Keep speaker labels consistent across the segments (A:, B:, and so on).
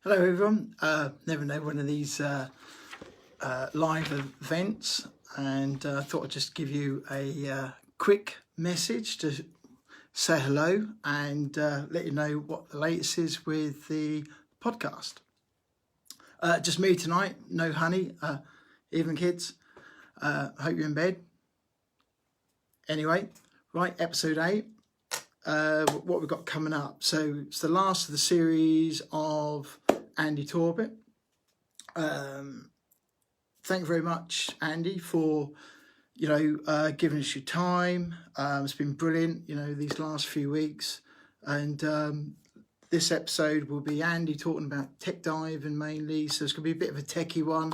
A: Hello everyone. Never know one of these live events, and I thought I'd just give you a quick message to say hello and let you know what the latest is with the podcast. Just me tonight, no honey, evening kids. Hope you're in bed. Anyway, right, episode 8. What we've got coming up. So it's the last of the series of Andy Torbet. Thank you very much, Andy, for giving us your time. It's been brilliant, these last few weeks. And this episode will be Andy talking about tech diving mainly. So it's going to be a bit of a techie one,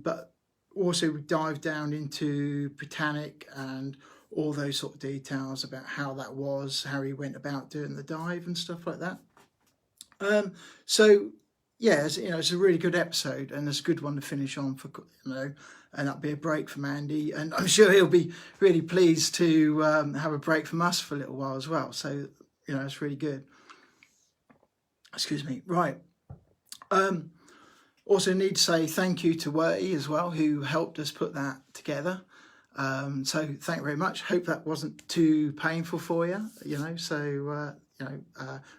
A: but also we dive down into Britanic and all those sort of details about how that was, how he went about doing the dive and stuff like that. So yeah, it's a really good episode, and it's a good one to finish on for, and that'll be a break from Andy, and I'm sure he'll be really pleased to have a break from us for a little while as well. So it's really good. Excuse me. Right. Also need to say thank you to Werty as well, who helped us put that together. So thank you very much. Hope that wasn't too painful for you, so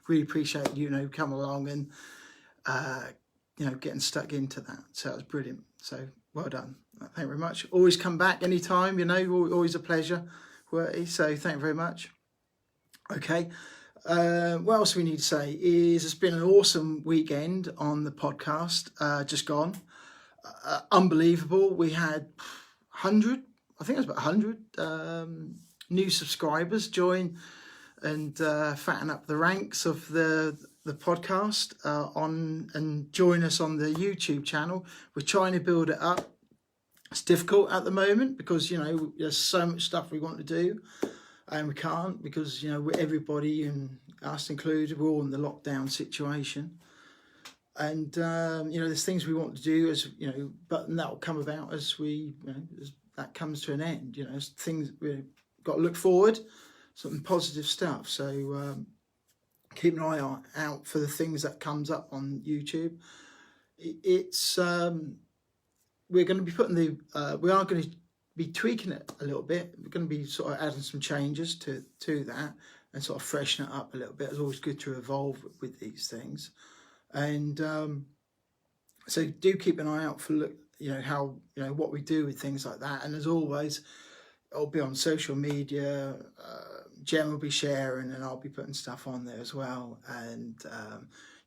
A: really appreciate coming along and getting stuck into that. So it was brilliant. So well done. Thank you very much. Always come back anytime, always a pleasure, Werty. So thank you very much. Okay. What else we need to say is it's been an awesome weekend on the podcast, just gone. Unbelievable. We had 100, I think it was about 100 new subscribers join and fatten up the ranks of the podcast and join us on the YouTube channel. We're trying to build it up. It's difficult at the moment because there's so much stuff we want to do and we can't because everybody, and us included, we're all in the lockdown situation. And there's things we want to do but that will come about as we as that comes to an end. Things we've got to look forward, some positive stuff. So keep an eye out for the things that comes up on YouTube. It's we're going to be putting we are going to be tweaking it a little bit. We're going to be sort of adding some changes to that and sort of freshen it up a little bit. It's always good to evolve with these things. And so do keep an eye out for how what we do with things like that. And as always, it'll be on social media. Jem will be sharing, and I'll be putting stuff on there as well. And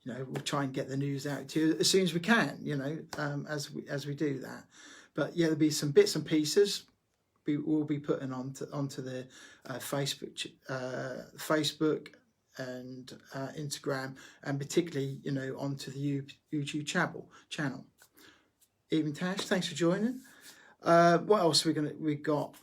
A: we'll try and get the news out to you as soon as we can. As we do that. But yeah, there'll be some bits and pieces we'll be putting onto the Facebook and Instagram, and particularly onto the YouTube channel. Even Tash, thanks for joining. What else we got?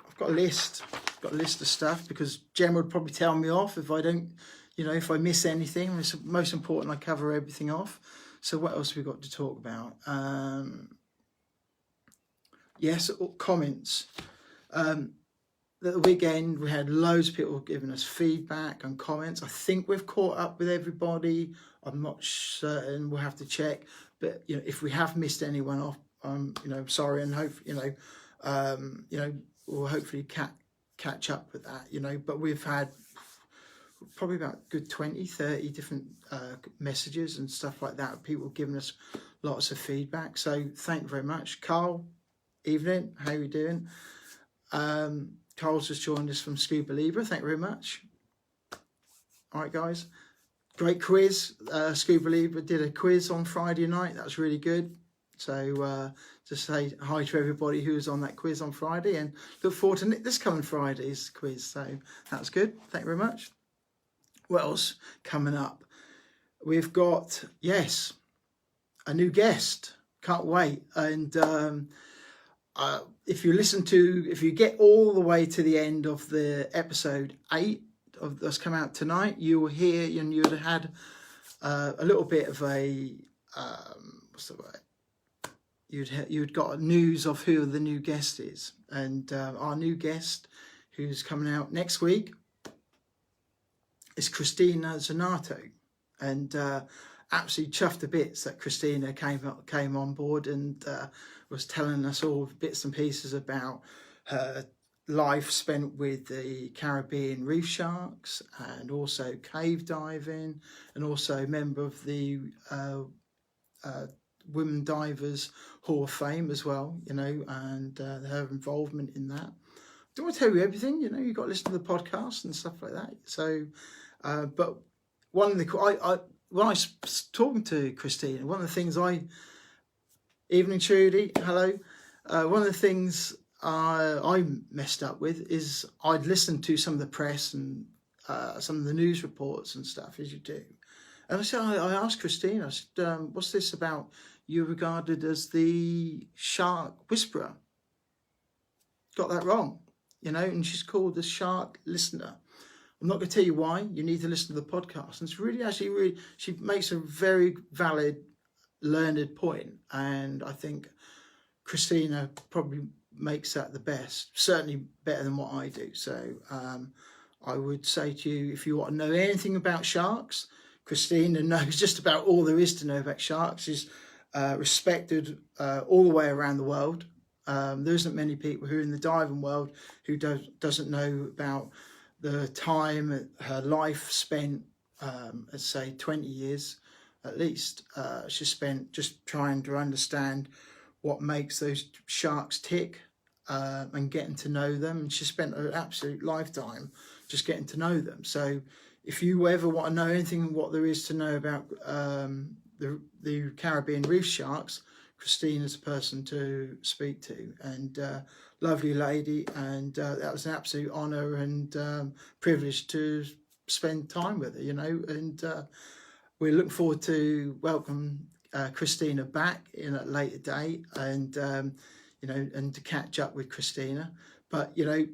A: I've got a list. Got a list of stuff because Jem would probably tell me off if I don't, if I miss anything. It's most important I cover everything off. So what else have we got to talk about? Yes, comments. At the weekend we had loads of people giving us feedback and comments. I think we've caught up with everybody. I'm not certain. We'll have to check. But if we have missed anyone off, sorry, and hope we'll hopefully catch up with that. But we've had probably about a good 20-30 different messages and stuff like that. People giving us lots of feedback. So thank you very much, Carl. Evening, how are you doing? Carl's just joined us from Scuba Libre. Thank you very much. All right, guys. Great quiz. Scuba Libre did a quiz on Friday night. That was really good. So just say hi to everybody who was on that quiz on Friday, and look forward to this coming Friday's quiz. So that's good. Thank you very much. What else coming up? We've got, yes, a new guest. Can't wait. And if you get all the way to the end of the episode 8 that's come out tonight, you will hear, and you'd have had a little bit of a what's the word? You'd got news of who the new guest is, and our new guest, who's coming out next week, is Christina Zanato. and absolutely chuffed to bits that Christina came on board and was telling us all bits and pieces about her life spent with the Caribbean reef sharks, and also cave diving, and also a member of the Women Divers Hall of Fame as well, you know, and her involvement in that. Don't want to tell you everything, you know, you've got to listen to the podcast and stuff like that. So, but one of the, when I was talking to Christina, one of the things evening Trudy, hello, one of the things I messed up with is I'd listened to some of the press and some of the news reports and stuff, as you do. And I asked Christina, I said, what's this about you regarded as the shark whisperer? Got that wrong, you know, and she's called the shark listener. I'm not going to tell you why. You need to listen to the podcast. And it's really, she makes a very valid, learned point. And I think Christina probably makes that the best, certainly better than what I do. So I would say to you, if you want to know anything about sharks, Christina knows just about all there is to know about sharks. She's respected all the way around the world. There isn't many people who are in the diving world who doesn't know about the time, her life spent, let's say 20 years at least, she spent just trying to understand what makes those sharks tick and getting to know them. And she spent an absolute lifetime just getting to know them. So if you ever want to know anything what there is to know about the Caribbean reef sharks, Christina's a person to speak to, and lovely lady, and that was an absolute honour and privilege to spend time with her, you know, and we're looking forward to welcome Christina back in a later date, and you know, and to catch up with Christina. But you know,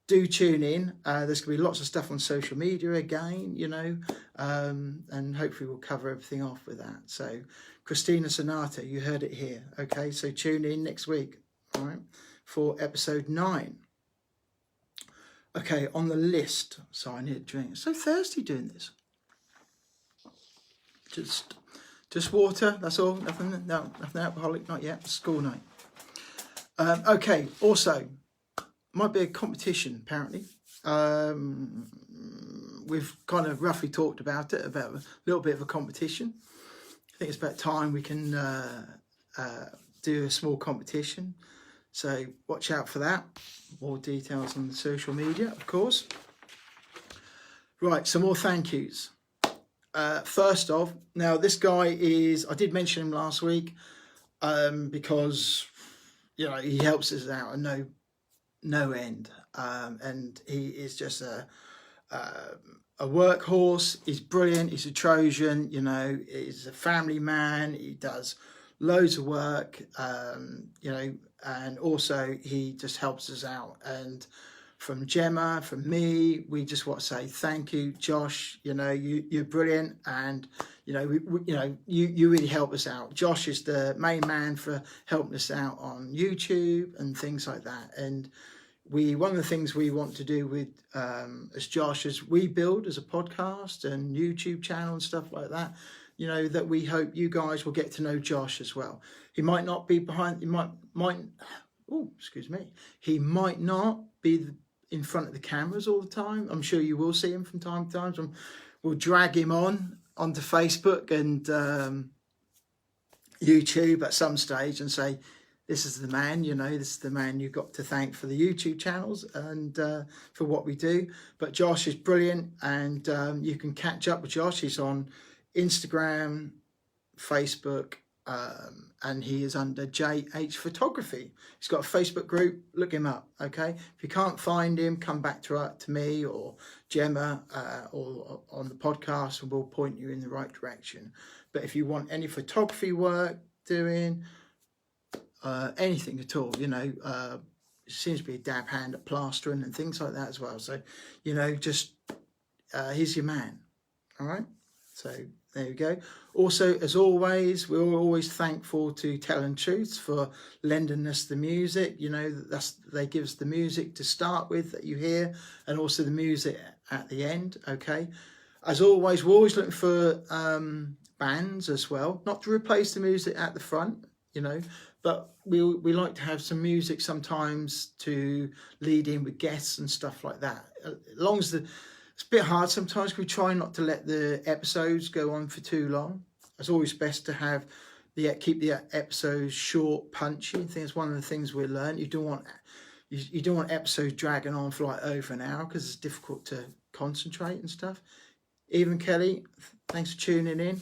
A: do tune in. There's going to be lots of stuff on social media again, you know, and hopefully we'll cover everything off with that. So Christina Sonata, you heard it here. Okay, so tune in next week, all right, for episode 9. Okay, on the list. So I need a drink. I'm so thirsty doing this. Just water. That's all. Nothing alcoholic. Not yet. School night. Okay. Also, might be a competition. Apparently, we've kind of roughly talked about it. About a little bit of a competition. I think it's about time we can do a small competition. So watch out for that. More details on the social media, of course. Right, some more thank yous. First off, now this guy is, I did mention him last week because, you know, he helps us out at no end. And he is just a workhorse. He's brilliant. He's a Trojan, you know, he's a family man. He does loads of work, you know, and also he just helps us out. And from Gemma, from me, we just want to say thank you, Josh. You know, you're brilliant, and you know, you really help us out. Josh is the main man for helping us out on YouTube and things like that. And one of the things we want to do with as Josh, as we build as a podcast and YouTube channel and stuff like that, you know, that we hope you guys will get to know Josh as well. He might not be behind, he might not be in front of the cameras all the time. I'm sure you will see him from time to time. We'll drag him onto Facebook and YouTube at some stage and say, this is the man, you know, this is the man you've got to thank for the YouTube channels and for what we do. But Josh is brilliant, and you can catch up with Josh. He's on Instagram, Facebook, and he is under JH Photography. He's got a Facebook group. Look him up, okay? If you can't find him, come back to me or Gemma or on the podcast, and we'll point you in the right direction. But if you want any photography work doing, anything at all, you know, seems to be a dab hand at plastering and things like that as well. So, you know, just he's your man. All right. So there you go. Also, as always, we're always thankful to Telling Truths for lending us the music. You know, they give us the music to start with that you hear, and also the music at the end. Okay. As always, we're always looking for bands as well, not to replace the music at the front, you know, but we like to have some music sometimes to lead in with guests and stuff like that. As long as it's a bit hard sometimes. We try not to let the episodes go on for too long. It's always best to have keep the episodes short, punchy. I think it's one of the things we learned. You don't want episodes dragging on for like over an hour because it's difficult to concentrate and stuff. Even Kelly, thanks for tuning in.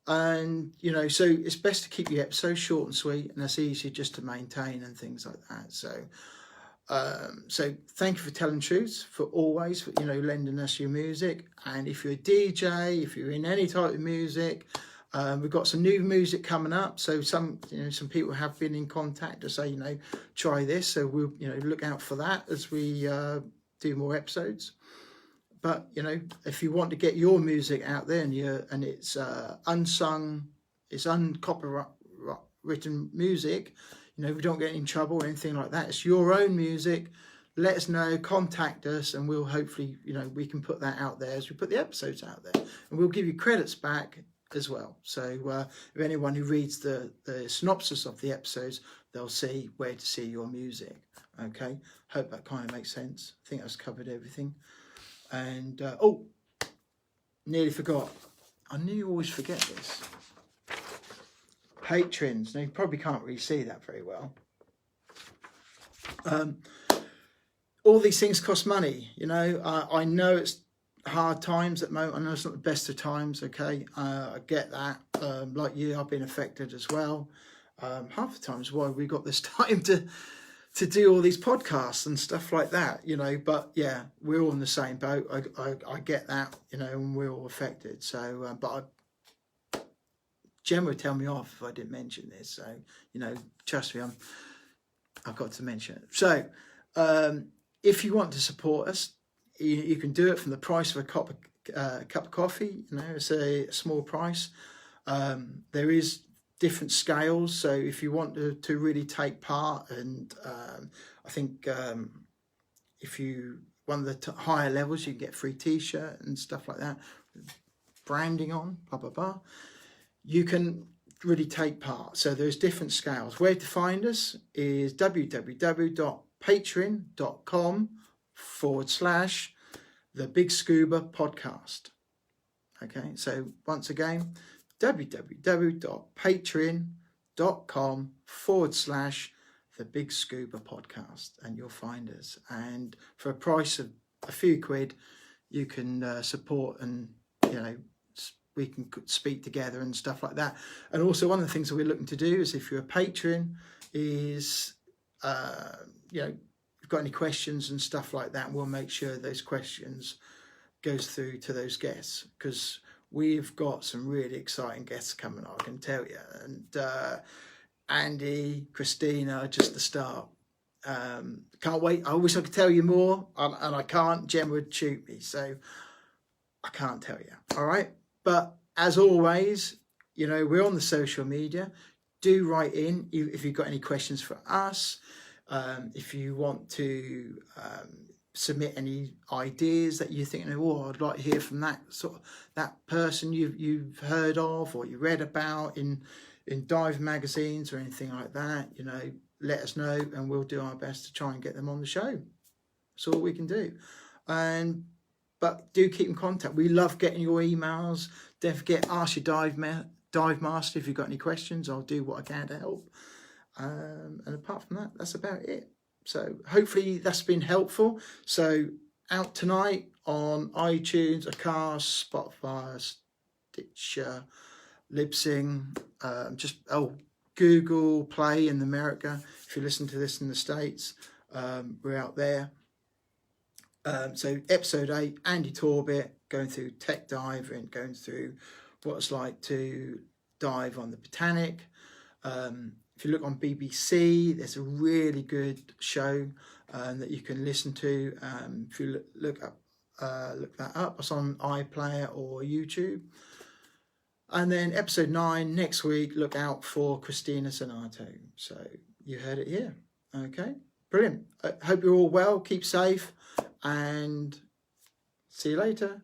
A: And you know, so it's best to keep your episodes short and sweet, and that's easy just to maintain and things like that. So so thank you for telling truths, for always, you know, lending us your music. And if you're a DJ, if you're in any type of music, we've got some new music coming up. So some people have been in contact to say, you know, try this. So we'll, you know, look out for that as we do more episodes. But you know, if you want to get your music out there and it's unsung, it's uncopywritten music, you know, we don't get in trouble or anything like that. It's your own music. Let us know, contact us, and we'll hopefully, you know, we can put that out there as we put the episodes out there, and we'll give you credits back as well. So if anyone who reads the synopsis of the episodes, they'll see where to see your music. Okay, hope that kind of makes sense. I think I've covered everything. And oh, nearly forgot. I knew you always forget this. Patrons. Now you probably can't really see that very well. All these things cost money. You know, I know it's hard times at the moment. I know it's not the best of times. Okay, I get that. Like you, I've been affected as well. Half the times why we got this time to do all these podcasts and stuff like that, you know, but yeah, we're all in the same boat. I get that, you know, and we're all affected. So, but Jen would tell me off if I didn't mention this. So, you know, trust me, I've got to mention it. So, if you want to support us, you can do it from the price of a cup of coffee. You know, it's a small price. There is different scales, so if you want to really take part, and I think if you one of the higher levels, you can get free t-shirt and stuff like that, branding on, blah blah blah. You can really take part. So there's different scales. Where to find us is www.patreon.com/The Big Scuba Podcast. Okay, so once again, www.patreon.com/The Big Scuba Podcast, and you'll find us. And for a price of a few quid, you can support, and you know, we can speak together and stuff like that. And also, one of the things that we're looking to do is, if you're a patron, is you know, if you've got any questions and stuff like that, we'll make sure those questions goes through to those guests, because we've got some really exciting guests coming up, I can tell you. And Andy, Christina, just the start. Can't wait. I wish I could tell you more, and I can't. Jen would shoot me, so I can't tell you. All right. But as always, you know, we're on the social media. Do write in if you've got any questions for us. If you want to submit any ideas that you're thinking, oh, I'd like to hear from that person you've heard of or you read about in dive magazines or anything like that, you know, let us know, and we'll do our best to try and get them on the show. That's all we can do. But do keep in contact. We love getting your emails. Don't forget, ask your dive master if you've got any questions. I'll do what I can to help. And apart from that, that's about it. So hopefully that's been helpful. So out tonight on iTunes, Acast, Spotify, Stitcher, Libsyn, Google Play in America. If you listen to this in the States, we're out there. So episode 8, Andy Torbet going through tech diving, going through what it's like to dive on the Britanic. If you look on BBC, there's a really good show that you can listen to. If you look that up, it's on iPlayer or YouTube. And then episode 9 next week, look out for Christina Sonato. So you heard it here. Okay, brilliant. I hope you're all well. Keep safe, and see you later.